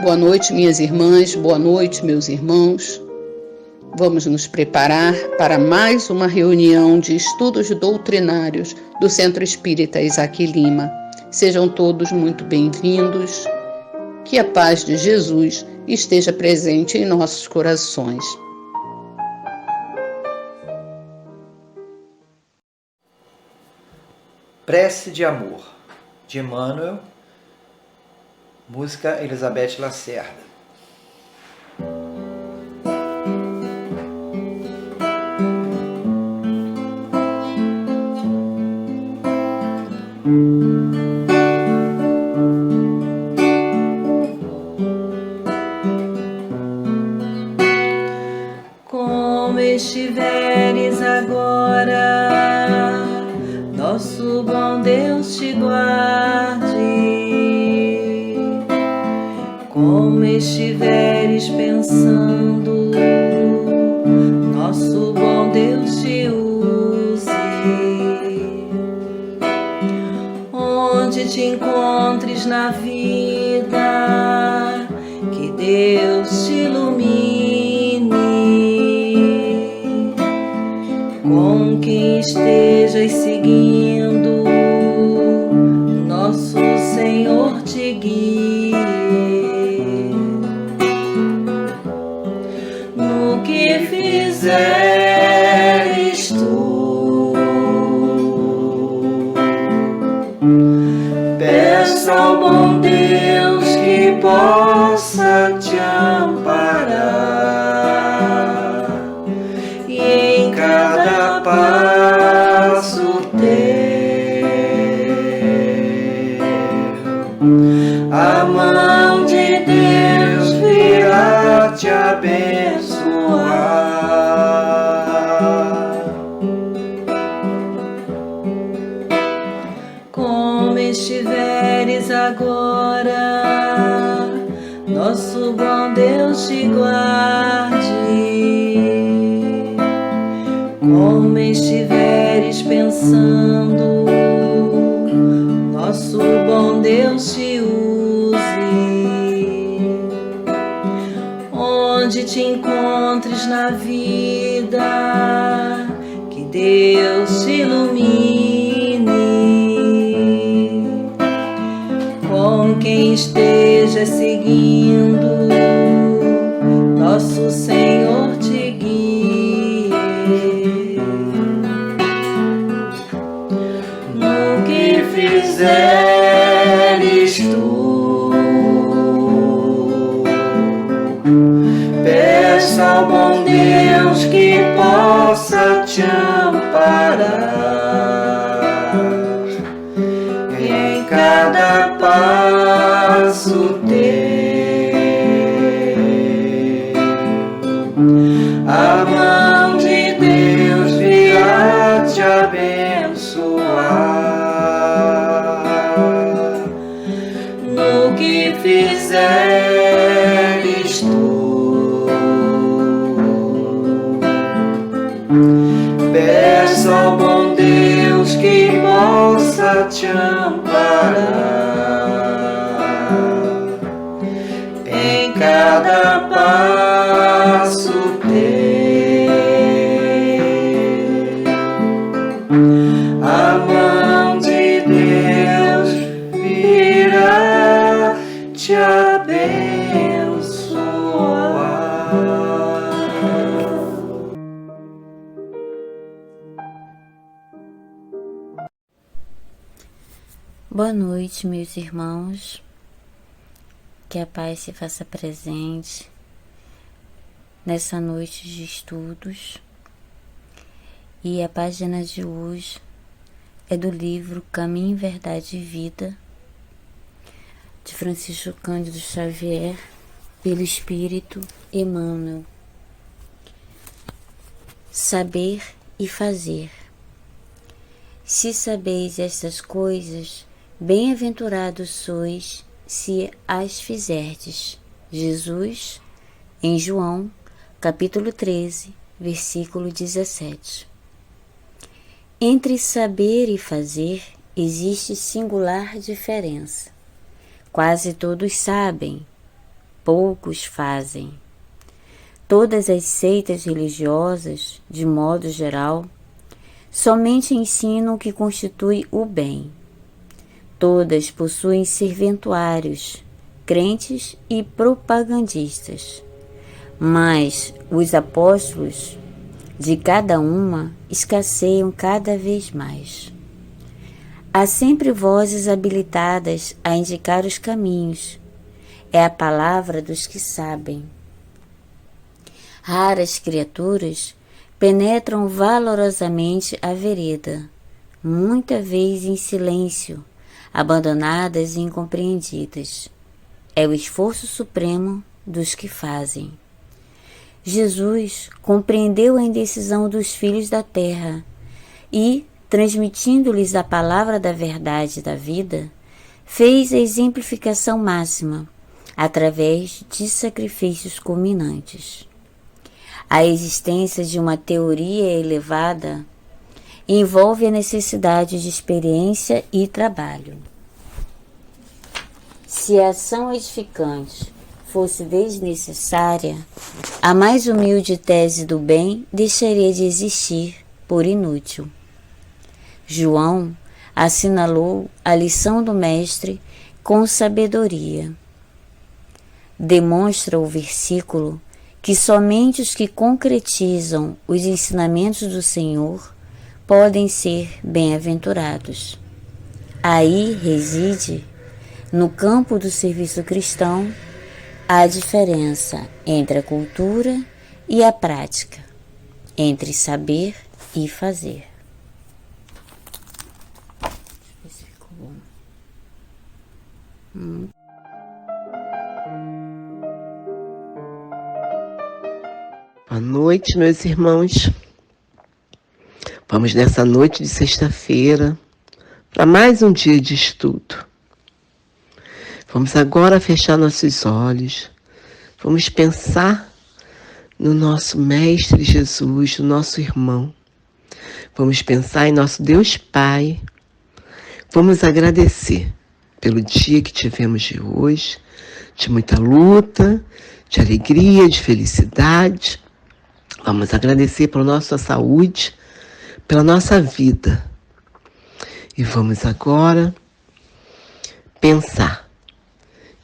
Boa noite, minhas irmãs, boa noite, meus irmãos. Vamos nos preparar para mais uma reunião de estudos doutrinários do Centro Espírita Isaac Lima. Sejam todos muito bem-vindos. Que a paz de Jesus esteja presente em nossos corações. Prece de Amor, de Emmanuel, música Elizabeth Lacerda. Como estiveres agora, nosso bom Deus te guarde. Como estiveres pensando, nosso bom Deus te use. Onde te encontres na vida, que Deus te ilumine. Com quem estejas seguindo, nosso Senhor te guie. No que fizeres tu, peça ao bom Deus que possa te amparar, e em cada passo teu a mão de Deus virá te abençoar. Como estiveres agora, nosso bom Deus te guarde. Como estiveres pensando, nosso bom Deus te use. Onde te encontres na vida, que Deus te ilumine. Com quem esteja seguindo, nosso Senhor te guie. No que fizeres tu, peça ao bom Deus que possa te amparar, e em cada passo teu a mão de Deus virá te abençoar. No que fizeres tu, peça ao bom Deus que possa te amparar, em cada passo teu a mão de Deus virá te abençoar. Boa noite, meus irmãos. Que a paz se faça presente nessa noite de estudos. E a página de hoje é do livro Caminho, Verdade e Vida, de Francisco Cândido Xavier, pelo Espírito Emmanuel. Saber e fazer. Se sabeis estas coisas, bem-aventurados sois se as fizerdes. Jesus, em João, capítulo 13, versículo 17. Entre saber e fazer existe singular diferença. Quase todos sabem, poucos fazem. Todas as seitas religiosas, de modo geral, somente ensinam o que constitui o bem. Todas possuem serventuários, crentes e propagandistas, mas os apóstolos de cada uma escasseiam cada vez mais. Há sempre vozes habilitadas a indicar os caminhos. É a palavra dos que sabem. Raras criaturas penetram valorosamente a vereda, muita vez em silêncio, abandonadas e incompreendidas. É o esforço supremo dos que fazem. Jesus compreendeu a indecisão dos filhos da terra e, transmitindo-lhes a palavra da verdade da vida, fez a exemplificação máxima, através de sacrifícios culminantes. A existência de uma teoria elevada envolve a necessidade de experiência e trabalho. Se a ação edificante fosse desnecessária, a mais humilde tese do bem deixaria de existir por inútil. João assinalou a lição do Mestre com sabedoria. Demonstra o versículo que somente os que concretizam os ensinamentos do Senhor podem ser bem-aventurados. Aí reside, no campo do serviço cristão, a diferença entre a cultura e a prática, entre saber e fazer. Esse ficou bom. Boa noite, meus irmãos. Vamos nessa noite de sexta-feira para mais um dia de estudo. Vamos agora fechar nossos olhos. Vamos pensar no nosso Mestre Jesus, no nosso irmão. Vamos pensar em nosso Deus Pai. Vamos agradecer pelo dia que tivemos de hoje, de muita luta, de alegria, de felicidade. Vamos agradecer pela nossa saúde, pela nossa vida. E vamos agora pensar.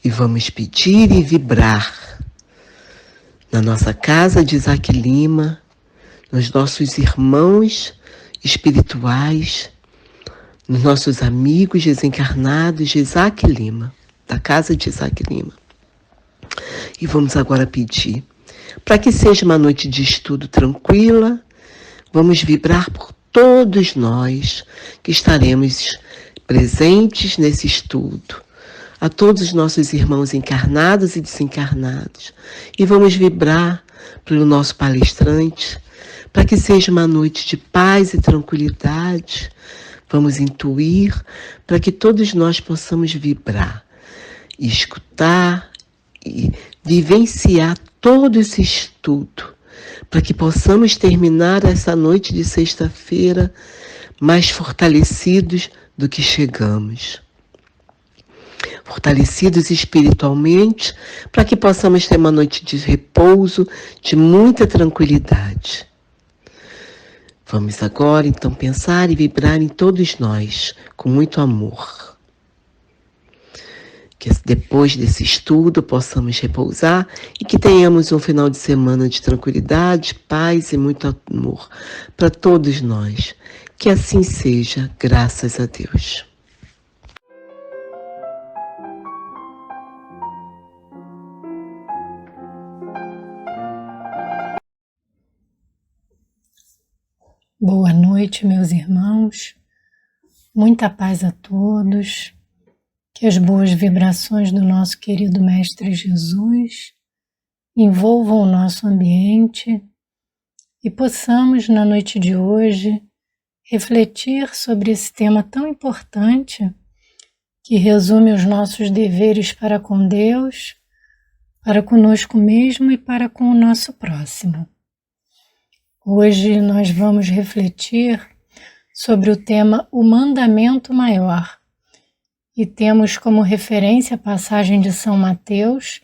E vamos pedir e vibrar na nossa casa de Isaac Lima, nos nossos irmãos espirituais, nos nossos amigos desencarnados de Isaac Lima, da casa de Isaac Lima. E vamos agora pedir para que seja uma noite de estudo tranquila. Vamos vibrar por todos nós que estaremos presentes nesse estudo, a todos os nossos irmãos encarnados e desencarnados. E vamos vibrar pelo nosso palestrante, para que seja uma noite de paz e tranquilidade. Vamos intuir para que todos nós possamos vibrar, e escutar e vivenciar todo esse estudo, para que possamos terminar essa noite de sexta-feira mais fortalecidos do que chegamos. Fortalecidos espiritualmente, para que possamos ter uma noite de repouso, de muita tranquilidade. Vamos agora, então, pensar e vibrar em todos nós, com muito amor. Que depois desse estudo possamos repousar e que tenhamos um final de semana de tranquilidade, paz e muito amor para todos nós. Que assim seja, graças a Deus. Boa noite, meus irmãos. Muita paz a todos. Que as boas vibrações do nosso querido Mestre Jesus envolvam o nosso ambiente e possamos, na noite de hoje, refletir sobre esse tema tão importante que resume os nossos deveres para com Deus, para conosco mesmo e para com o nosso próximo. Hoje nós vamos refletir sobre o tema O Mandamento Maior e temos como referência a passagem de São Mateus,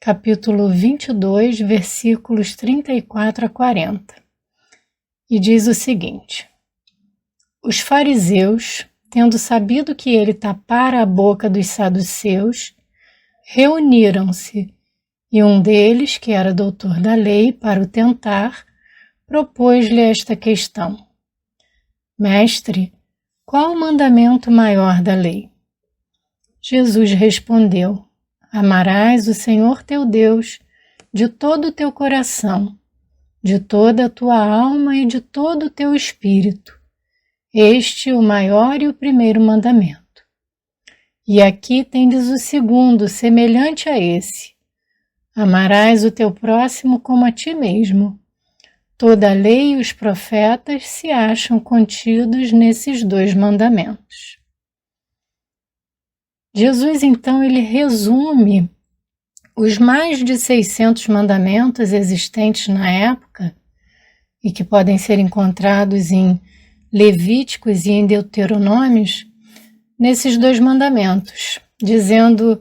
capítulo 22, versículos 34 a 40. E diz o seguinte: Os fariseus, tendo sabido que ele tapara a boca dos saduceus, reuniram-se, e um deles, que era doutor da lei, para o tentar, propôs-lhe esta questão: Mestre, qual o mandamento maior da lei? Jesus respondeu: Amarás o Senhor teu Deus de todo o teu coração, de toda a tua alma e de todo o teu espírito. Este é o maior e o primeiro mandamento. E aqui tendes o segundo, semelhante a esse: Amarás o teu próximo como a ti mesmo. Toda a lei e os profetas se acham contidos nesses dois mandamentos. Jesus, então, ele resume os mais de 600 mandamentos existentes na época e que podem ser encontrados em Levíticos e em Deuteronômios, nesses dois mandamentos, dizendo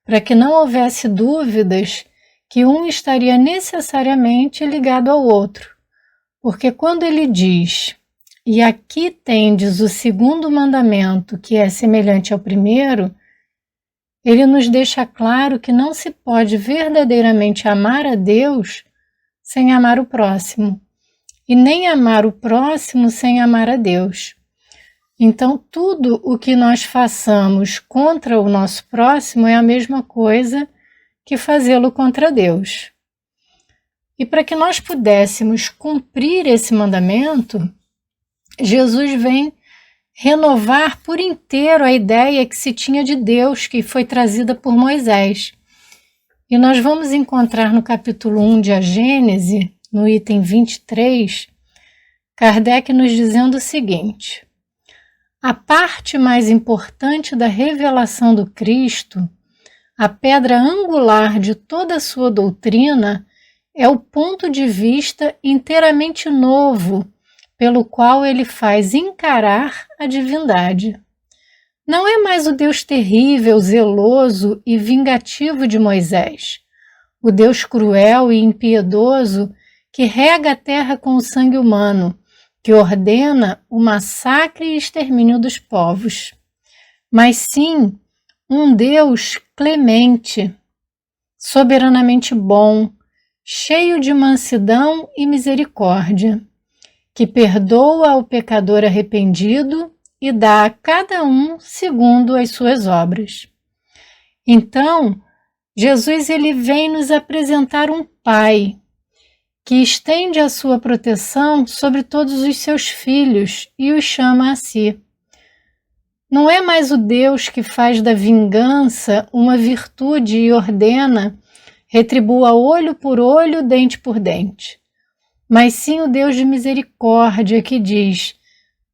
para que não houvesse dúvidas que um estaria necessariamente ligado ao outro, porque quando ele diz: E aqui tendes o segundo mandamento, que é semelhante ao primeiro, ele nos deixa claro que não se pode verdadeiramente amar a Deus sem amar o próximo, e nem amar o próximo sem amar a Deus. Então, tudo o que nós façamos contra o nosso próximo é a mesma coisa que fazê-lo contra Deus. E para que nós pudéssemos cumprir esse mandamento, Jesus vem renovar por inteiro a ideia que se tinha de Deus, que foi trazida por Moisés. E nós vamos encontrar no capítulo 1 de A Gênese, no item 23, Kardec nos dizendo o seguinte: a parte mais importante da revelação do Cristo, a pedra angular de toda a sua doutrina, é o ponto de vista inteiramente novo pelo qual ele faz encarar a divindade. Não é mais o Deus terrível, zeloso e vingativo de Moisés, o Deus cruel e impiedoso que rega a terra com o sangue humano, que ordena o massacre e extermínio dos povos, mas sim um Deus clemente, soberanamente bom, cheio de mansidão e misericórdia, que perdoa ao pecador arrependido e dá a cada um segundo as suas obras. Então, Jesus ele vem nos apresentar um Pai que estende a sua proteção sobre todos os seus filhos e os chama a si. Não é mais o Deus que faz da vingança uma virtude e ordena, retribua olho por olho, dente por dente, mas sim o Deus de misericórdia que diz: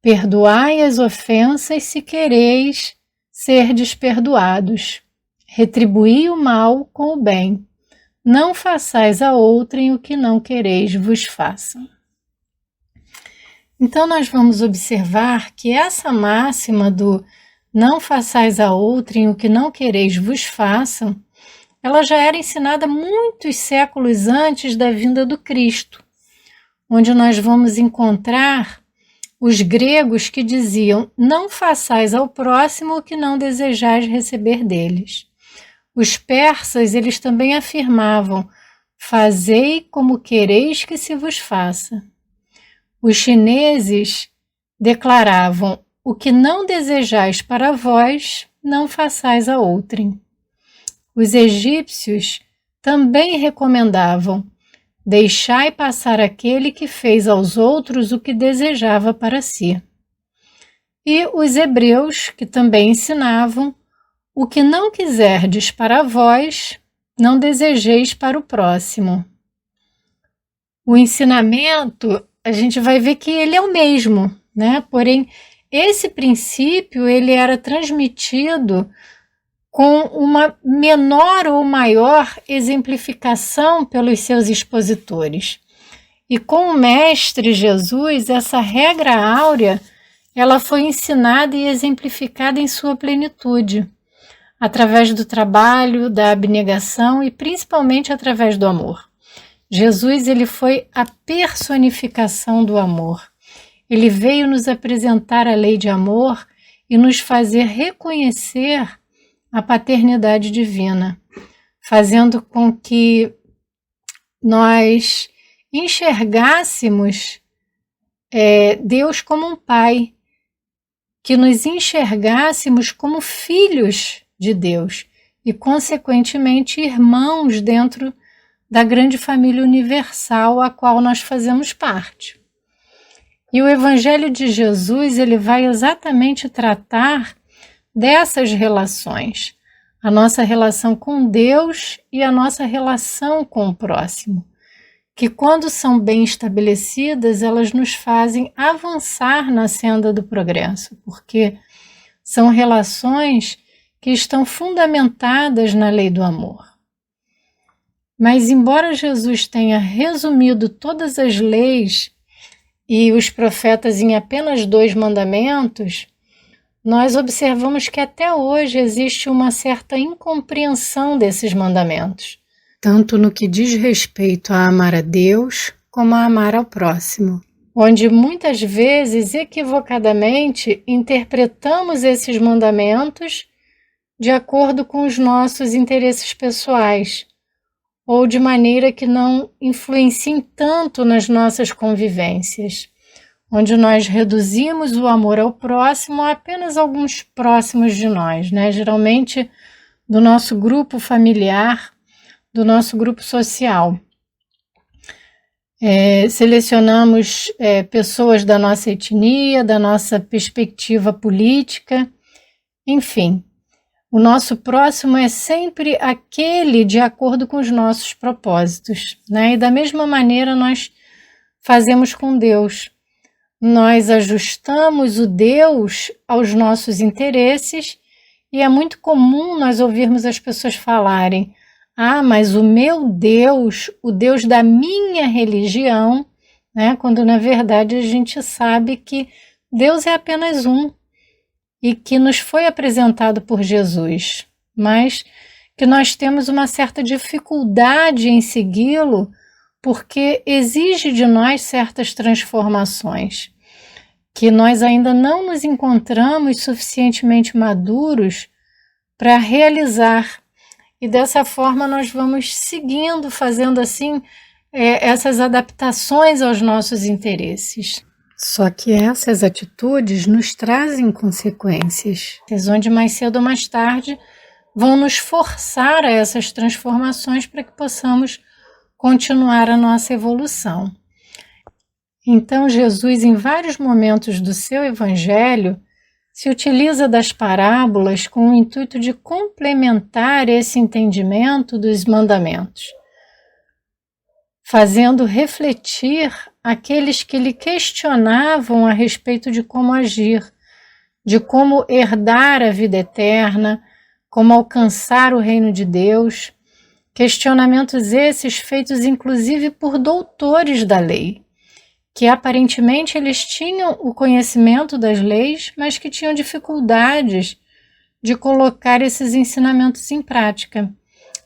perdoai as ofensas se quereis serdes perdoados, retribuí o mal com o bem, não façais a outrem o que não quereis vos façam. Então nós vamos observar que essa máxima do não façais a outrem o que não quereis vos façam, ela já era ensinada muitos séculos antes da vinda do Cristo, onde nós vamos encontrar os gregos que diziam: não façais ao próximo o que não desejais receber deles. Os persas, eles também afirmavam: fazei como quereis que se vos faça. Os chineses declaravam: o que não desejais para vós, não façais a outrem. Os egípcios também recomendavam: deixai passar aquele que fez aos outros o que desejava para si. E os hebreus, que também ensinavam: o que não quiserdes para vós, não desejeis para o próximo. O ensinamento, a gente vai ver que ele é o mesmo, né? Porém, esse princípio ele era transmitido com uma menor ou maior exemplificação pelos seus expositores. E com o Mestre Jesus, essa regra áurea, ela foi ensinada e exemplificada em sua plenitude. através do trabalho, da abnegação e principalmente através do amor. Jesus, ele foi a personificação do amor. Ele veio nos apresentar a lei de amor e nos fazer reconhecer a paternidade divina, fazendo com que nós enxergássemos Deus como um pai, que nos enxergássemos como filhos de Deus e, consequentemente, irmãos dentro da grande família universal a qual nós fazemos parte. E o Evangelho de Jesus, ele vai exatamente tratar dessas relações, a nossa relação com Deus e a nossa relação com o próximo, que quando são bem estabelecidas, elas nos fazem avançar na senda do progresso, porque são relações que estão fundamentadas na lei do amor. Mas embora Jesus tenha resumido todas as leis e os profetas em apenas 2 mandamentos, nós observamos que até hoje existe uma certa incompreensão desses mandamentos, tanto no que diz respeito a amar a Deus, como a amar ao próximo, onde muitas vezes, equivocadamente, interpretamos esses mandamentos de acordo com os nossos interesses pessoais, ou de maneira que não influenciem tanto nas nossas convivências, onde nós reduzimos o amor ao próximo a apenas alguns próximos de nós, geralmente do nosso grupo familiar, do nosso grupo social. Selecionamos pessoas da nossa etnia, da nossa perspectiva política, enfim. O nosso próximo é sempre aquele de acordo com os nossos propósitos, E da mesma maneira nós fazemos com Deus. Nós ajustamos o Deus aos nossos interesses e é muito comum nós ouvirmos as pessoas falarem: mas o meu Deus, o Deus da minha religião, quando na verdade a gente sabe que Deus é apenas um e que nos foi apresentado por Jesus, mas que nós temos uma certa dificuldade em segui-lo porque exige de nós certas transformações, que nós ainda não nos encontramos suficientemente maduros para realizar. E dessa forma nós vamos seguindo, fazendo assim essas adaptações aos nossos interesses. Só que essas atitudes nos trazem consequências, onde mais cedo ou mais tarde vão nos forçar a essas transformações para que possamos continuar a nossa evolução. Então Jesus, em vários momentos do seu Evangelho, se utiliza das parábolas com o intuito de complementar esse entendimento dos mandamentos, fazendo refletir aqueles que lhe questionavam a respeito de como agir, de como herdar a vida eterna, como alcançar o reino de Deus, questionamentos esses feitos inclusive por doutores da lei, que aparentemente eles tinham o conhecimento das leis, mas que tinham dificuldades de colocar esses ensinamentos em prática.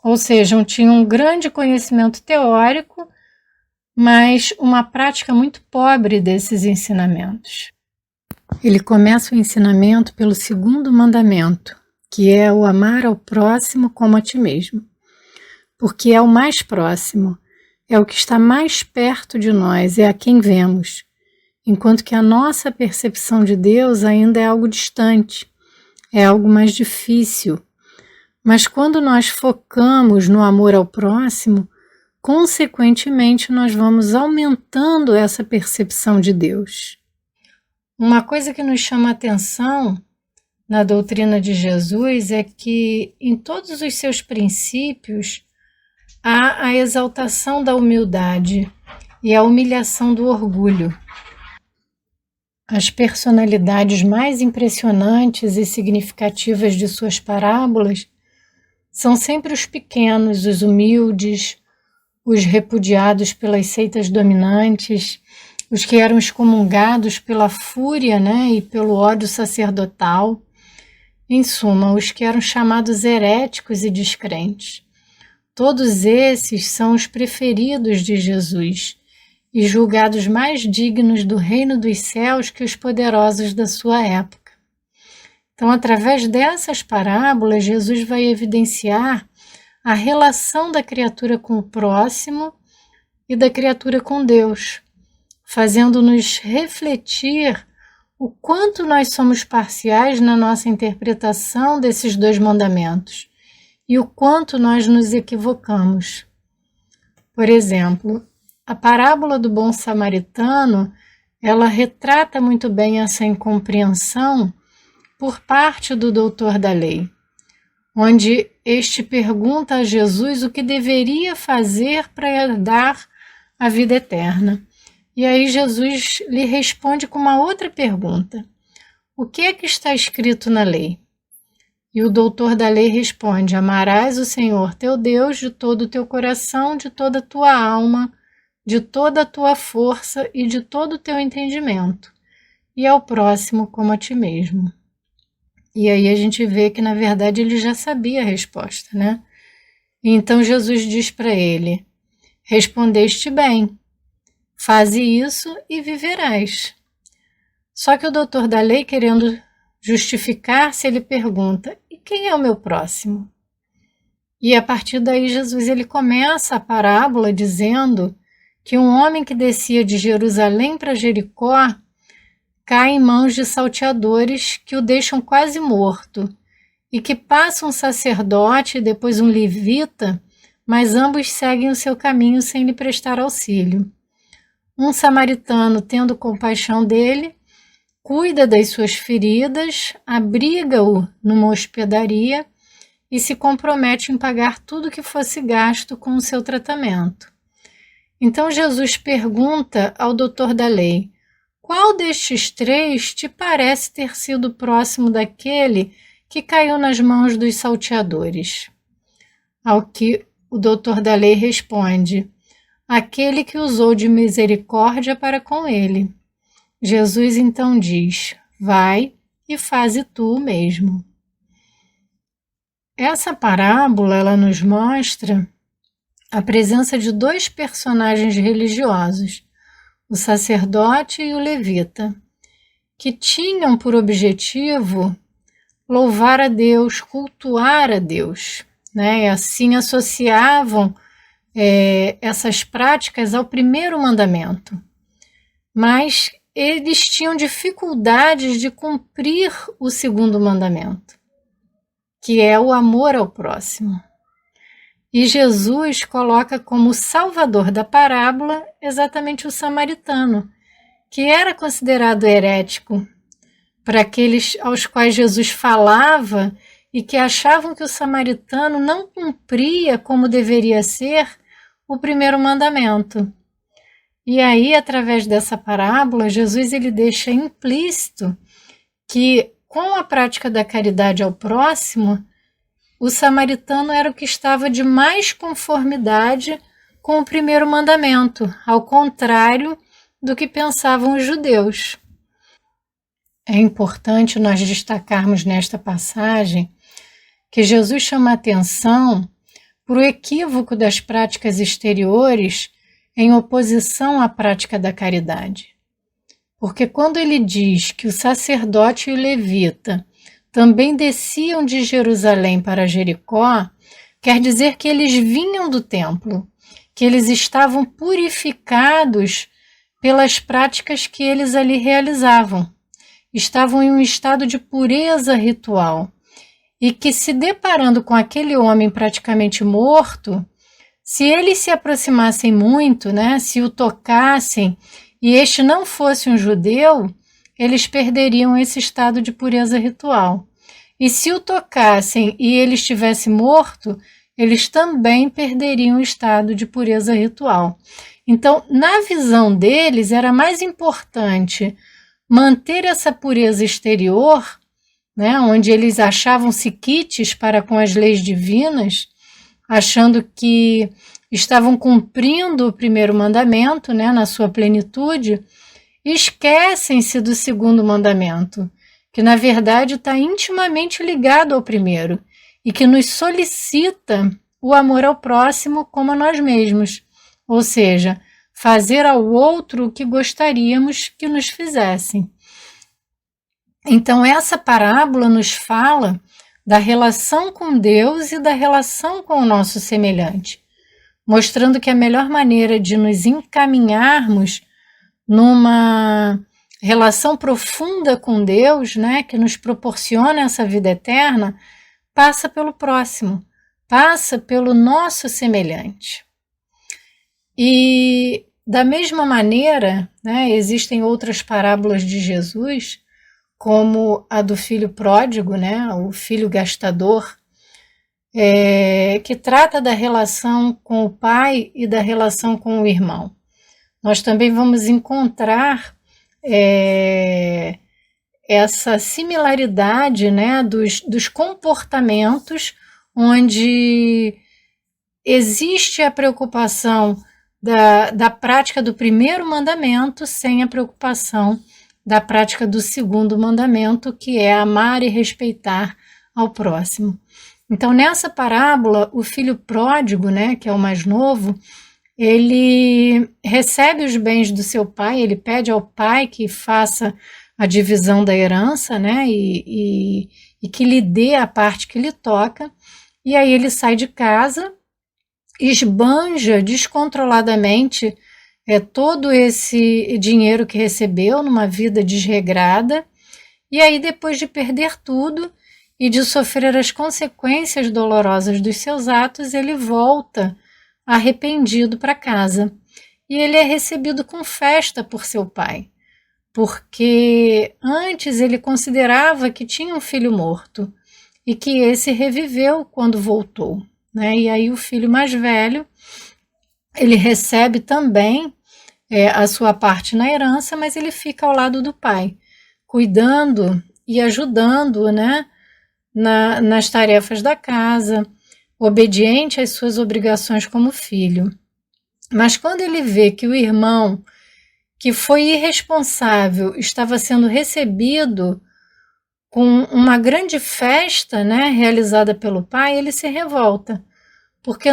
Ou seja, tinham um grande conhecimento teórico, mas uma prática muito pobre desses ensinamentos. Ele começa o ensinamento pelo 2º mandamento, que é o amar ao próximo como a ti mesmo, porque é o mais próximo, é o que está mais perto de nós, é a quem vemos, enquanto que a nossa percepção de Deus ainda é algo distante, é algo mais difícil. Mas quando nós focamos no amor ao próximo, consequentemente nós vamos aumentando essa percepção de Deus. Uma coisa que nos chama a atenção na doutrina de Jesus é que em todos os seus princípios há a exaltação da humildade e a humilhação do orgulho. As personalidades mais impressionantes e significativas de suas parábolas são sempre os pequenos, os humildes, os repudiados pelas seitas dominantes, os que eram excomungados pela fúria, e pelo ódio sacerdotal, Em suma, os que eram chamados heréticos e descrentes. Todos esses são os preferidos de Jesus e julgados mais dignos do reino dos céus que os poderosos da sua época. Então, através dessas parábolas, Jesus vai evidenciar a relação da criatura com o próximo e da criatura com Deus, fazendo-nos refletir o quanto nós somos parciais na nossa interpretação desses dois mandamentos e o quanto nós nos equivocamos. Por exemplo, a parábola do bom samaritano, ela retrata muito bem essa incompreensão por parte do doutor da lei, onde este pergunta a Jesus o que deveria fazer para herdar a vida eterna. E aí Jesus lhe responde com uma outra pergunta: o que é que está escrito na lei? E o doutor da lei responde: amarás o Senhor teu Deus de todo o teu coração, de toda a tua alma, de toda a tua força e de todo o teu entendimento, e ao próximo como a ti mesmo. E aí a gente vê que, na verdade, ele já sabia a resposta, né? E então Jesus diz para ele: respondeste bem, faze isso e viverás. Só que o doutor da lei, querendo justificar-se, ele pergunta: e quem é o meu próximo? E a partir daí Jesus ele começa a parábola dizendo que um homem que descia de Jerusalém para Jericó cai em mãos de salteadores que o deixam quase morto, e que passa um sacerdote e depois um levita, mas ambos seguem o seu caminho sem lhe prestar auxílio. Um samaritano, tendo compaixão dele, cuida das suas feridas, abriga-o numa hospedaria e se compromete em pagar tudo que fosse gasto com o seu tratamento. Então Jesus pergunta ao doutor da lei: qual destes três te parece ter sido próximo daquele que caiu nas mãos dos salteadores? Ao que o doutor da lei responde: aquele que usou de misericórdia para com ele. Jesus então diz: vai e faze tu o mesmo. Essa parábola ela nos mostra a presença de dois personagens religiosos, o sacerdote e o levita, que tinham por objetivo louvar a Deus, cultuar a Deus, né? E assim associavam essas práticas ao primeiro mandamento. Mas eles tinham dificuldades de cumprir o segundo mandamento, que é o amor ao próximo. E Jesus coloca como salvador da parábola exatamente o samaritano, que era considerado herético para aqueles aos quais Jesus falava e que achavam que o samaritano não cumpria como deveria ser o primeiro mandamento. E aí, através dessa parábola, Jesus ele deixa implícito que, com a prática da caridade ao próximo, o samaritano era o que estava de mais conformidade com o primeiro mandamento, ao contrário do que pensavam os judeus. É importante nós destacarmos nesta passagem que Jesus chama a atenção para o equívoco das práticas exteriores em oposição à prática da caridade. Porque quando ele diz que o sacerdote e o levita também desciam de Jerusalém para Jericó, quer dizer que eles vinham do templo, que eles estavam purificados pelas práticas que eles ali realizavam. Estavam em um estado de pureza ritual e que, se deparando com aquele homem praticamente morto, se eles se aproximassem muito, né, se o tocassem e este não fosse um judeu, eles perderiam esse estado de pureza ritual. E se o tocassem e ele estivesse morto, eles também perderiam o estado de pureza ritual. Então, na visão deles, era mais importante manter essa pureza exterior, né, onde eles achavam-se quites para com as leis divinas, achando que estavam cumprindo o primeiro mandamento, né, na sua plenitude, e esquecem-se do segundo mandamento, que na verdade está intimamente ligado ao primeiro e que nos solicita o amor ao próximo como a nós mesmos, ou seja, fazer ao outro o que gostaríamos que nos fizessem. Então, essa parábola nos fala da relação com Deus e da relação com o nosso semelhante, mostrando que a melhor maneira de nos encaminharmos numa relação profunda com Deus, né, que nos proporciona essa vida eterna, passa pelo próximo, passa pelo nosso semelhante. E da mesma maneira, né, existem outras parábolas de Jesus, como a do filho pródigo, né, o filho gastador, que trata da relação com o pai e da relação com o irmão. Nós também vamos encontrar essa similaridade, né, dos comportamentos, onde existe a preocupação da prática do primeiro mandamento sem a preocupação da prática do segundo mandamento, que é amar e respeitar ao próximo. Então, nessa parábola, o filho pródigo, né, que é o mais novo, ele recebe os bens do seu pai, ele pede ao pai que faça a divisão da herança, né, e que lhe dê a parte que lhe toca, e aí ele sai de casa, esbanja descontroladamente todo esse dinheiro que recebeu numa vida desregrada, e aí depois de perder tudo e de sofrer as consequências dolorosas dos seus atos, ele volta arrependido para casa. E ele é recebido com festa por seu pai, porque antes ele considerava que tinha um filho morto e que esse reviveu quando voltou, né? E aí o filho mais velho, ele recebe também a sua parte na herança, mas ele fica ao lado do pai, cuidando e ajudando, né, nas tarefas da casa, obediente às suas obrigações como filho. Mas quando ele vê que o irmão, que foi irresponsável, estava sendo recebido com uma grande festa, né, realizada pelo pai, ele se revolta, porque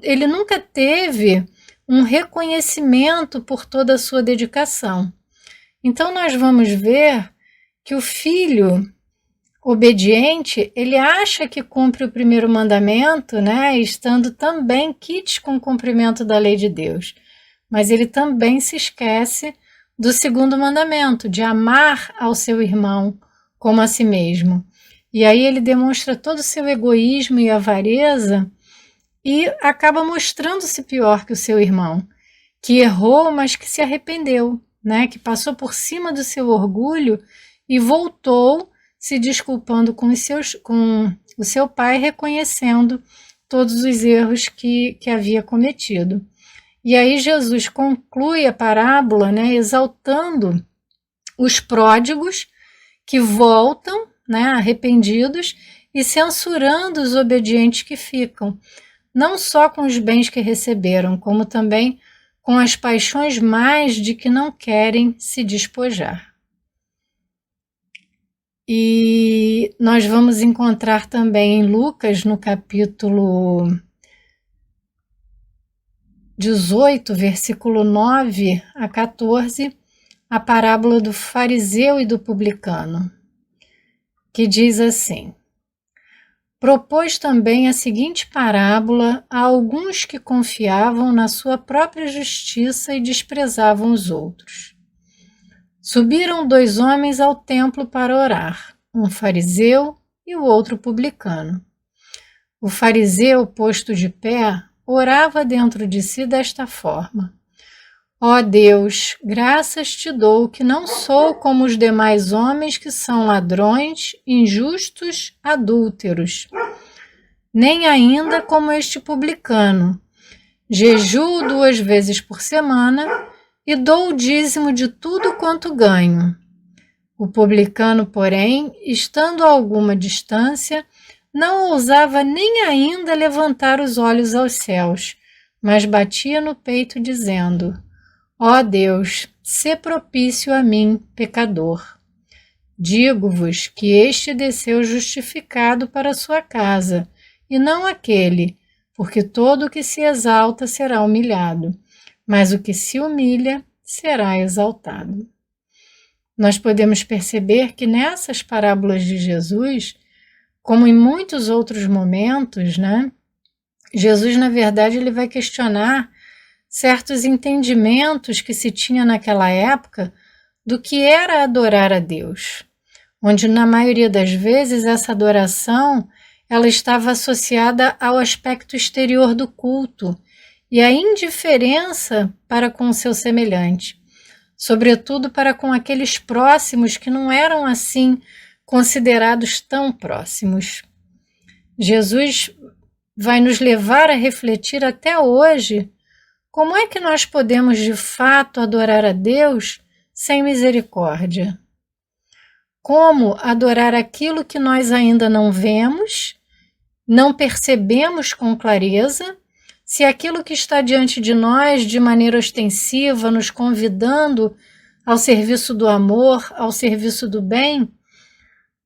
ele nunca teve um reconhecimento por toda a sua dedicação. Então nós vamos ver que o filho obediente, ele acha que cumpre o primeiro mandamento, né, estando também quites com o cumprimento da lei de Deus. Mas ele também se esquece do segundo mandamento, de amar ao seu irmão como a si mesmo. E aí ele demonstra todo o seu egoísmo e avareza e acaba mostrando-se pior que o seu irmão, que errou, mas que se arrependeu, né, que passou por cima do seu orgulho e voltou se desculpando com o seu pai, reconhecendo todos os erros que havia cometido. E aí Jesus conclui a parábola, né, exaltando os pródigos que voltam, né, arrependidos, e censurando os obedientes que ficam, não só com os bens que receberam, como também com as paixões mais de que não querem se despojar. E nós vamos encontrar também em Lucas, no capítulo 18, versículo 9 a 14, a parábola do fariseu e do publicano, que diz assim: propôs também a seguinte parábola a alguns que confiavam na sua própria justiça e desprezavam os outros. Subiram 2 homens ao templo para orar, um fariseu e o outro publicano. O fariseu, posto de pé, orava dentro de si desta forma: ó Deus, graças te dou que não sou como os demais homens que são ladrões, injustos, adúlteros, nem ainda como este publicano. Jejuo 2 vezes por semana e dou o dízimo de tudo quanto ganho. O publicano, porém, estando a alguma distância, não ousava nem ainda levantar os olhos aos céus, mas batia no peito dizendo: ó Deus, sê propício a mim, pecador. Digo-vos que este desceu justificado para sua casa, e não aquele, porque todo o que se exalta será humilhado, mas o que se humilha será exaltado. Nós podemos perceber que nessas parábolas de Jesus, como em muitos outros momentos, Jesus, na verdade, ele vai questionar certos entendimentos que se tinha naquela época do que era adorar a Deus, onde na maioria das vezes essa adoração ela estava associada ao aspecto exterior do culto e à indiferença para com o seu semelhante, sobretudo para com aqueles próximos que não eram assim considerados tão próximos. Jesus vai nos levar a refletir até hoje como é que nós podemos de fato adorar a Deus sem misericórdia. Como adorar aquilo que nós ainda não vemos, não percebemos com clareza, se aquilo que está diante de nós de maneira ostensiva, nos convidando ao serviço do amor, ao serviço do bem,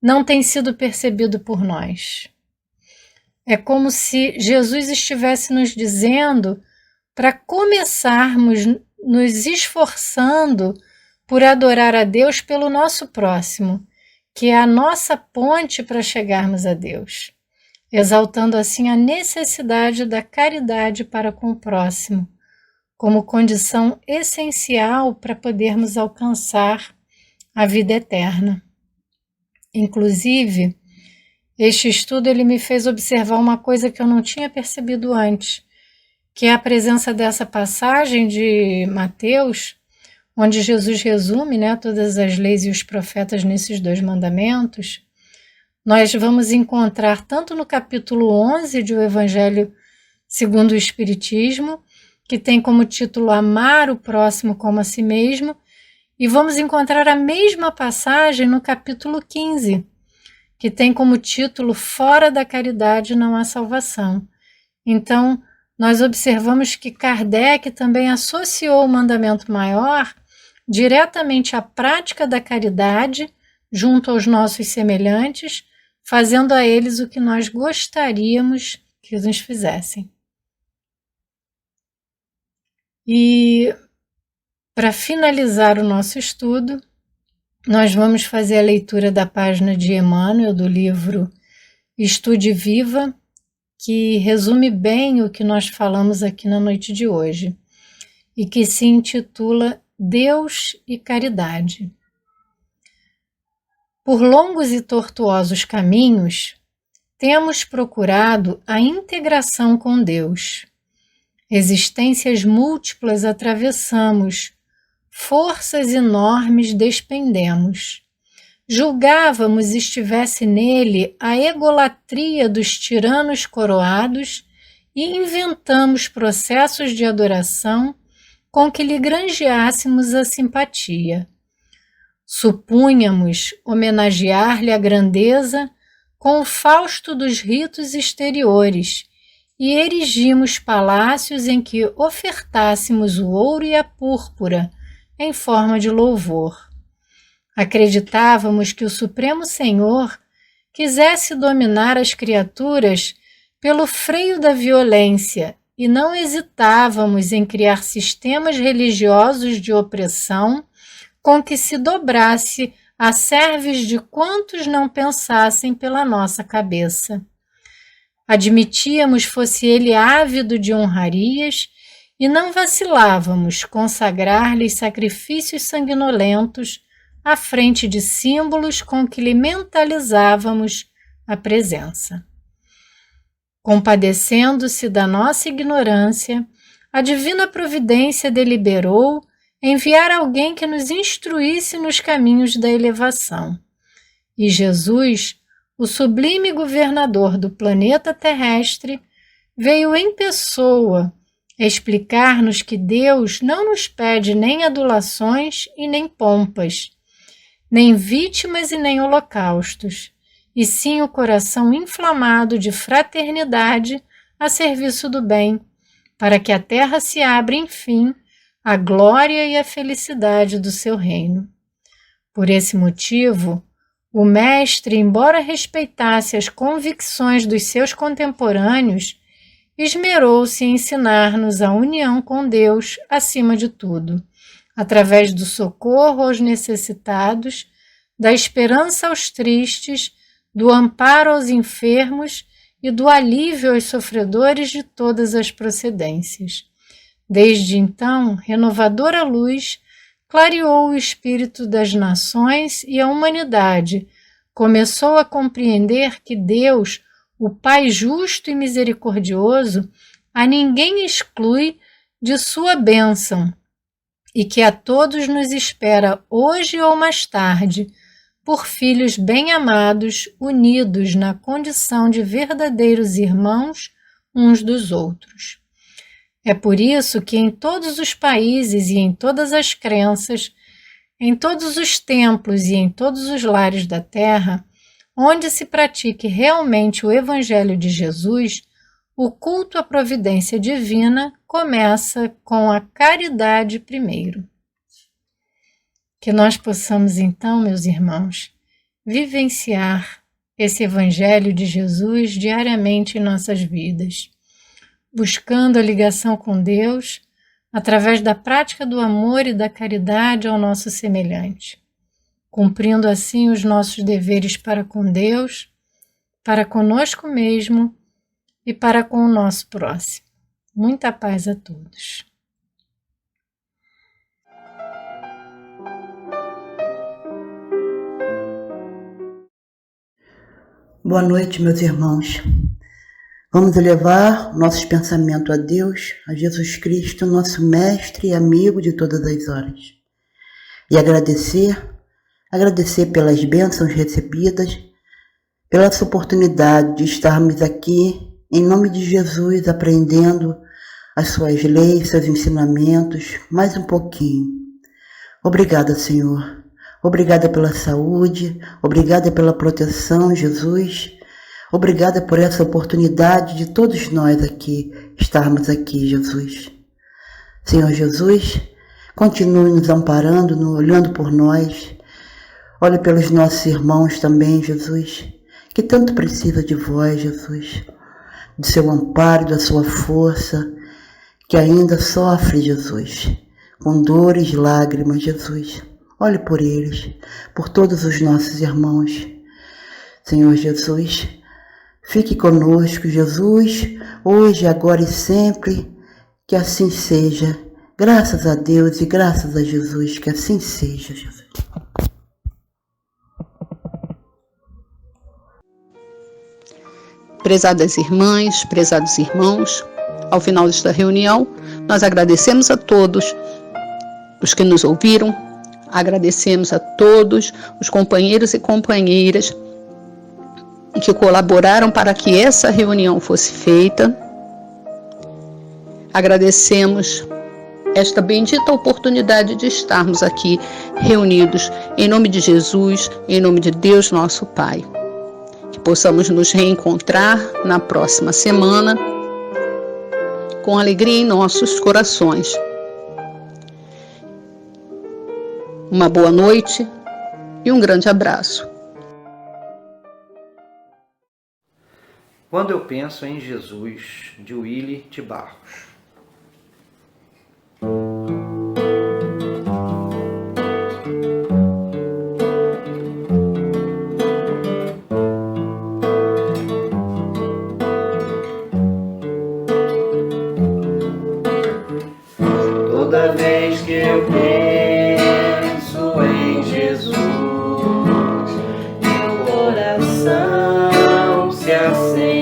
não tem sido percebido por nós. É como se Jesus estivesse nos dizendo para começarmos nos esforçando por adorar a Deus pelo nosso próximo, que é a nossa ponte para chegarmos a Deus, exaltando assim a necessidade da caridade para com o próximo, como condição essencial para podermos alcançar a vida eterna. Inclusive, este estudo ele me fez observar uma coisa que eu não tinha percebido antes, que é a presença dessa passagem de Mateus, onde Jesus resume todas as leis e os profetas nesses 2 mandamentos. Nós vamos encontrar tanto no capítulo 11 de O Evangelho segundo o Espiritismo, que tem como título Amar o próximo como a si mesmo, e vamos encontrar a mesma passagem no capítulo 15, que tem como título Fora da caridade não há salvação. Então, nós observamos que Kardec também associou o mandamento maior diretamente à prática da caridade junto aos nossos semelhantes, fazendo a eles o que nós gostaríamos que nos fizessem. E, para finalizar o nosso estudo, nós vamos fazer a leitura da página de Emmanuel do livro Estude Viva, que resume bem o que nós falamos aqui na noite de hoje e que se intitula Deus e Caridade. Por longos e tortuosos caminhos, temos procurado a integração com Deus. Existências múltiplas atravessamos, forças enormes despendemos. Julgávamos estivesse nele a egolatria dos tiranos coroados e inventamos processos de adoração com que lhe granjeássemos a simpatia. Supunhamos homenagear-lhe a grandeza com o fausto dos ritos exteriores e erigimos palácios em que ofertássemos o ouro e a púrpura em forma de louvor. Acreditávamos que o Supremo Senhor quisesse dominar as criaturas pelo freio da violência e não hesitávamos em criar sistemas religiosos de opressão com que se dobrasse a cerviz de quantos não pensassem pela nossa cabeça. Admitíamos fosse ele ávido de honrarias e não vacilávamos consagrar-lhe sacrifícios sanguinolentos à frente de símbolos com que lhe mentalizávamos a presença. Compadecendo-se da nossa ignorância, a divina providência deliberou enviar alguém que nos instruísse nos caminhos da elevação. E Jesus, o sublime governador do planeta terrestre, veio em pessoa explicar-nos que Deus não nos pede nem adulações e nem pompas, nem vítimas e nem holocaustos, e sim o coração inflamado de fraternidade a serviço do bem, para que a terra se abra, enfim, à glória e à felicidade do seu reino. Por esse motivo, O mestre, embora respeitasse as convicções dos seus contemporâneos, esmerou-se em ensinar-nos a união com Deus acima de tudo, através do socorro aos necessitados, da esperança aos tristes, do amparo aos enfermos e do alívio aos sofredores de todas as procedências. Desde então, renovadora luz clareou o espírito das nações e a humanidade começou a compreender que Deus, o Pai justo e misericordioso, a ninguém exclui de sua bênção e que a todos nos espera hoje ou mais tarde, por filhos bem-amados, unidos na condição de verdadeiros irmãos uns dos outros. É por isso que em todos os países e em todas as crenças, em todos os templos e em todos os lares da terra, onde se pratique realmente o Evangelho de Jesus, o culto à providência divina começa com a caridade primeiro. Que nós possamos então, meus irmãos, vivenciar esse Evangelho de Jesus diariamente em nossas vidas, buscando a ligação com Deus através da prática do amor e da caridade ao nosso semelhante, cumprindo assim os nossos deveres para com Deus, para conosco mesmo e para com o nosso próximo. Muita paz a todos. Boa noite, meus irmãos. Vamos elevar nossos pensamentos a Deus, a Jesus Cristo, nosso mestre e amigo de todas as horas. E agradecer pelas bênçãos recebidas, pela essa oportunidade de estarmos aqui, em nome de Jesus, aprendendo as suas leis, seus ensinamentos, mais um pouquinho. Obrigada, Senhor. Obrigada pela saúde, obrigada pela proteção, Jesus. Obrigada por essa oportunidade de todos nós aqui estarmos aqui, Jesus. Senhor Jesus, continue nos amparando, olhando por nós. Olhe pelos nossos irmãos também, Jesus, que tanto precisa de vós, Jesus, do seu amparo, da sua força, que ainda sofre, Jesus, com dores, lágrimas, Jesus. Olhe por eles, por todos os nossos irmãos. Senhor Jesus, fique conosco, Jesus, hoje, agora e sempre, que assim seja. Graças a Deus e graças a Jesus, que assim seja, Jesus. Prezadas irmãs, prezados irmãos, ao final desta reunião, nós agradecemos a todos os que nos ouviram, agradecemos a todos os companheiros e companheiras que colaboraram para que essa reunião fosse feita. Agradecemos esta bendita oportunidade de estarmos aqui reunidos em nome de Jesus, em nome de Deus nosso Pai. Que possamos nos reencontrar na próxima semana com alegria em nossos corações. Uma boa noite e um grande abraço. Quando eu penso em Jesus, de Willy de Barros. Toda vez que eu penso em Jesus, meu coração se acende.